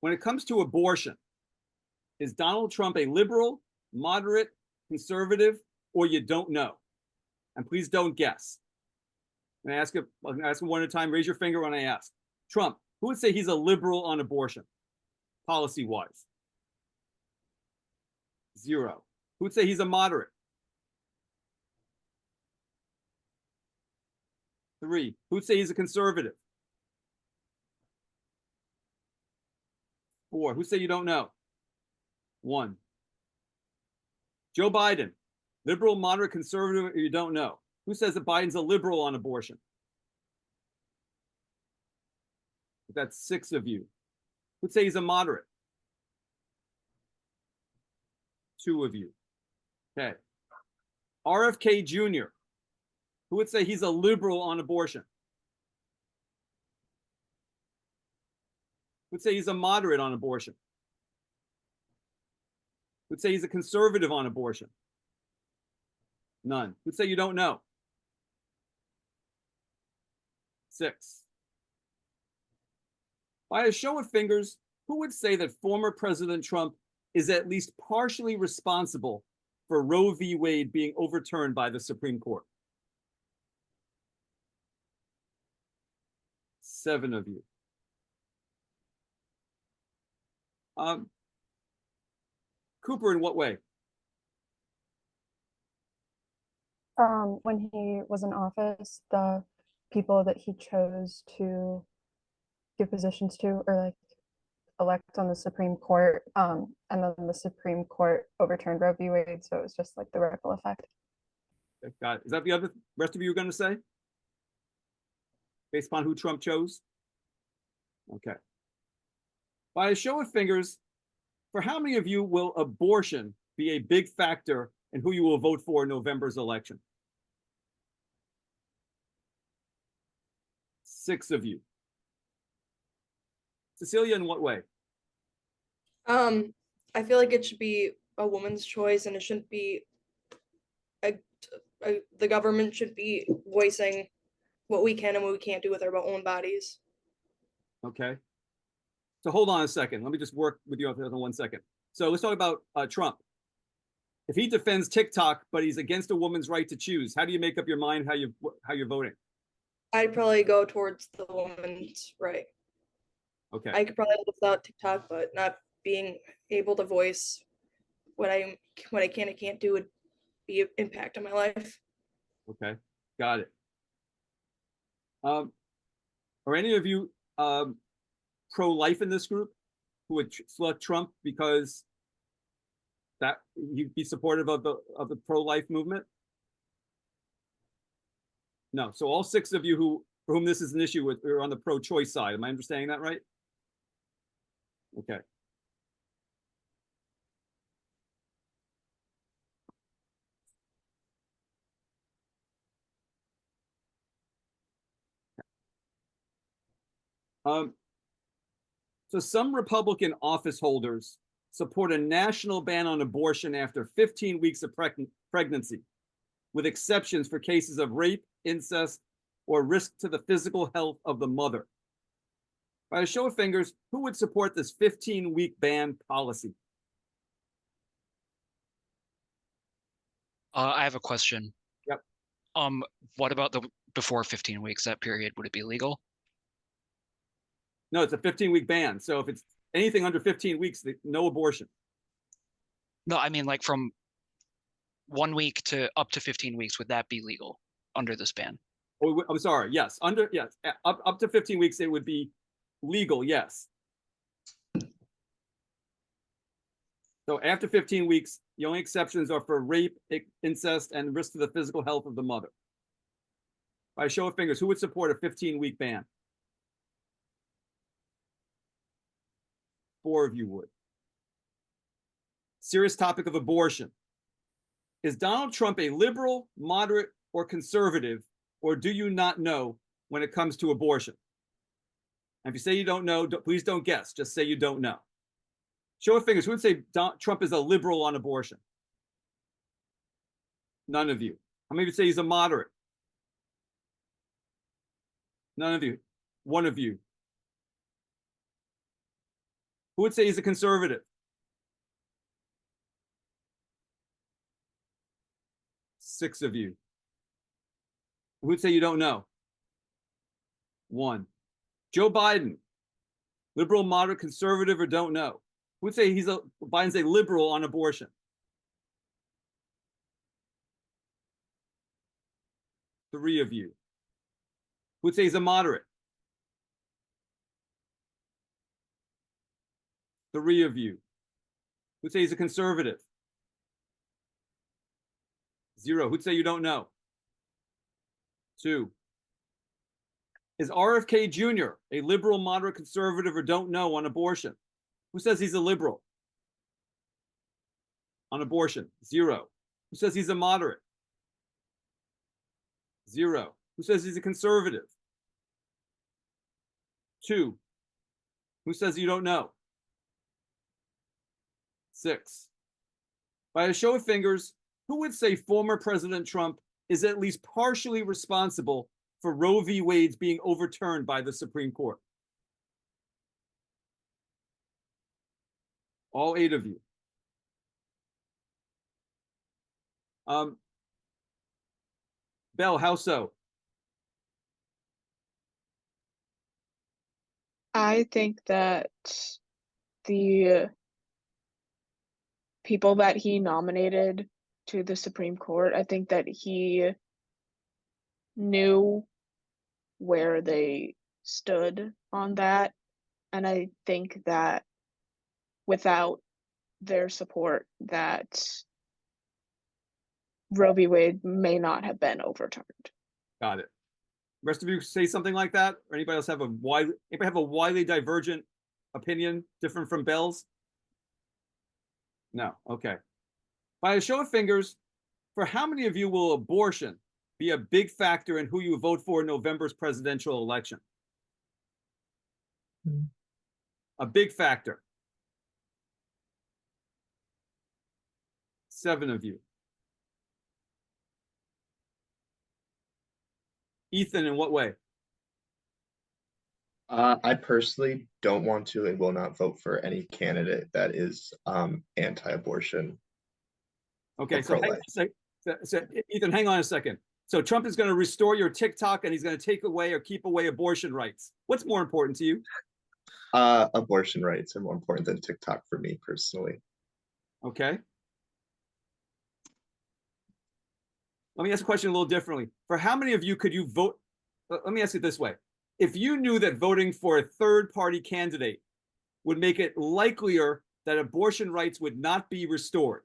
When it comes to abortion, is Donald Trump a liberal, moderate, conservative, or you don't know? And please don't guess. I'm going to ask it one at a time. Raise your finger when I ask. Trump, who would say he's a liberal on abortion, policy-wise? 0. Who would say he's a moderate? 3. Who would say he's a conservative? 4. Who say you don't know? 1. Joe Biden, liberal, moderate, conservative, or you don't know? Who says that Biden's a liberal on abortion? That's 6 of you. Who'd say he's a moderate? 2 of you. Okay. RFK Jr., who would say he's a liberal on abortion? Who'd say he's a moderate on abortion? Who'd say he's a conservative on abortion? None. Who'd say you don't know? 6. By a show of fingers, who would say that former President Trump is at least partially responsible for Roe v. Wade being overturned by the Supreme Court? 7 of you. Cooper, in what way? When he was in office, the people that he chose to give positions to or like elect on the Supreme Court, and then the Supreme Court overturned Roe v. Wade, so it was just like the ripple effect. Got it. Is that the rest of you are going to say? Based upon who Trump chose? Okay. By a show of fingers, for how many of you will abortion be a big factor in who you will vote for in November's election? 6 of you. Cecilia, in what way? I feel like it should be a woman's choice, and it shouldn't be the government should be voicing what we can and what we can't do with our own bodies. Okay. So hold on a second. Let me just work with you on 1 second. So let's talk about Trump. If he defends TikTok, but he's against a woman's right to choose, how do you make up your mind how you're voting? I'd probably go towards the woman's right. Okay. I could probably live without TikTok, but not being able to voice what I can and can't do would be an impact on my life. Okay, got it. Are any of you pro-life in this group who would select Trump because that you'd be supportive of the pro-life movement? No. So all 6 of you for whom this is an issue are on the pro-choice side. Am I understanding that right? Okay. So some Republican office holders support a national ban on abortion after 15 weeks of pregnancy, with exceptions for cases of rape, incest, or risk to the physical health of the mother. By a show of fingers, who would support this 15-week ban policy? I have a question. Yep. What about the before 15 weeks, that period, would it be legal? No, it's a 15-week ban. So if it's anything under 15 weeks, no abortion. No, I mean like from 1 week to up to 15 weeks, would that be legal under this ban? Oh, I'm sorry. Yes, up to 15 weeks, it would be legal. Yes. So after 15 weeks, the only exceptions are for rape, incest, and risk to the physical health of the mother. By a show of fingers, who would support a 15-week ban? 4 of you would. Serious topic of abortion. Is Donald Trump a liberal, moderate, or conservative, or do you not know when it comes to abortion? And if you say you don't know, please don't guess. Just say you don't know. Show of fingers. Who would say Trump is a liberal on abortion? None of you. How many would say he's a moderate? None of you. 1 of you. Who would say he's a conservative? Six of you. Who would say you don't know? One. Joe Biden, liberal, moderate, conservative, or don't know? Who would say Biden's a liberal on abortion? Three of you. Who would say he's a moderate? Three of you. Who would say he's a conservative? Zero. Who'd say you don't know? Two. Is RFK Jr. a liberal, moderate, conservative, or don't know on abortion? Who says he's a liberal on abortion? Zero. Who says he's a moderate? Zero. Who says he's a conservative? Two. Who says you don't know? Six. By a show of fingers, who would say former President Trump is at least partially responsible for Roe v. Wade's being overturned by the Supreme Court? All eight of you. Bell, how so? I think that the people that he nominated to the Supreme Court, I think that he knew where they stood on that. And I think that without their support, that Roe v. Wade may not have been overturned. Got it. Rest of you say something like that? Or anybody else have a widely divergent opinion different from Bell's? No. Okay. By a show of fingers, for how many of you will abortion be a big factor in who you vote for in November's presidential election? A big factor. 7 of you. Ethan, in what way? I personally don't want to and will not vote for any candidate that is anti-abortion. Okay, or so, Ethan, hang on a second. So Trump is going to restore your TikTok and he's going to take away or keep away abortion rights. What's more important to you? Abortion rights are more important than TikTok for me personally. Okay. Let me ask a question a little differently. For how many of you could you vote? Let me ask it this way. If you knew that voting for a third-party candidate would make it likelier that abortion rights would not be restored,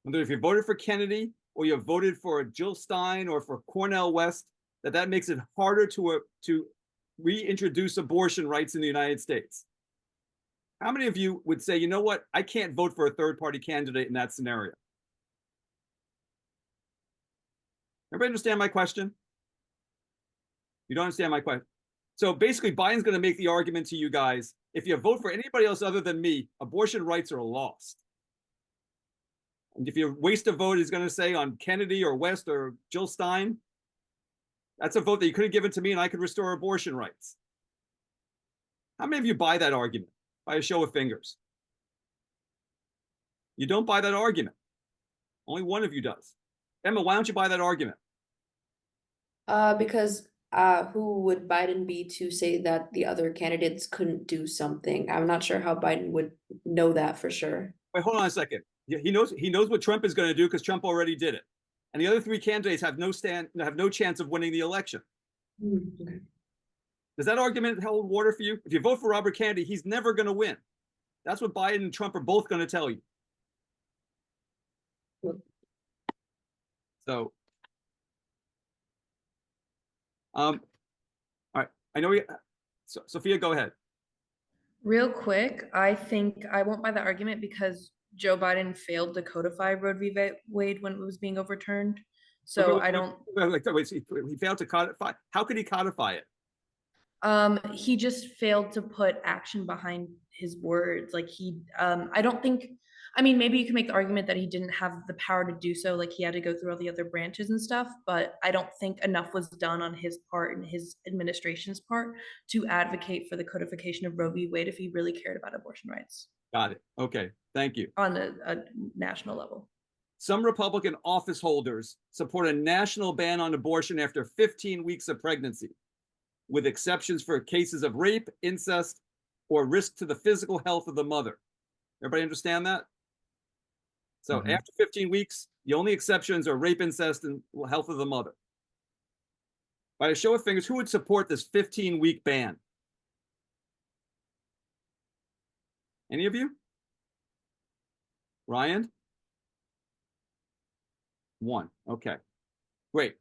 whether if you voted for Kennedy or you voted for Jill Stein or for Cornel West, that makes it harder to reintroduce abortion rights in the United States. How many of you would say, you know what, I can't vote for a third-party candidate in that scenario? Everybody understand my question? You don't understand my question? So basically, Biden's going to make the argument to you guys, if you vote for anybody else other than me, abortion rights are lost. And if you waste a vote, he's going to say on Kennedy or West or Jill Stein, that's a vote that you could have given to me and I could restore abortion rights. How many of you buy that argument? By a show of fingers. You don't buy that argument. Only one of you does. Emma, why don't you buy that argument? Because who would Biden be to say that the other candidates couldn't do something? I'm not sure how Biden would know that for sure. Wait, hold on a second. He knows what Trump is going to do because Trump already did it. And the other three candidates have no chance of winning the election. Okay. Does that argument hold water for you? If you vote for Robert Kennedy, he's never going to win. That's what Biden and Trump are both going to tell you. So, all right. I know Sophia, go ahead. Real quick, I think I won't buy the argument because Joe Biden failed to codify Roe v. Wade when it was being overturned. So I don't. Wait, he failed to codify. How could he codify it? He just failed to put action behind his words. Like I don't think I mean, maybe you can make the argument that he didn't have the power to do so, like he had to go through all the other branches and stuff, but I don't think enough was done on his part and his administration's part to advocate for the codification of Roe v. Wade if he really cared about abortion rights Got it. Okay, thank you. on a national level. Some Republican office holders support a national ban on abortion after 15 weeks of pregnancy, with exceptions for cases of rape, incest, or risk to the physical health of the mother. Everybody understand that? So Mhm. after 15 weeks, the only exceptions are rape, incest, and health of the mother. By a show of fingers, who would support this 15-week ban? Any of you? Ryan? One. Okay. Great.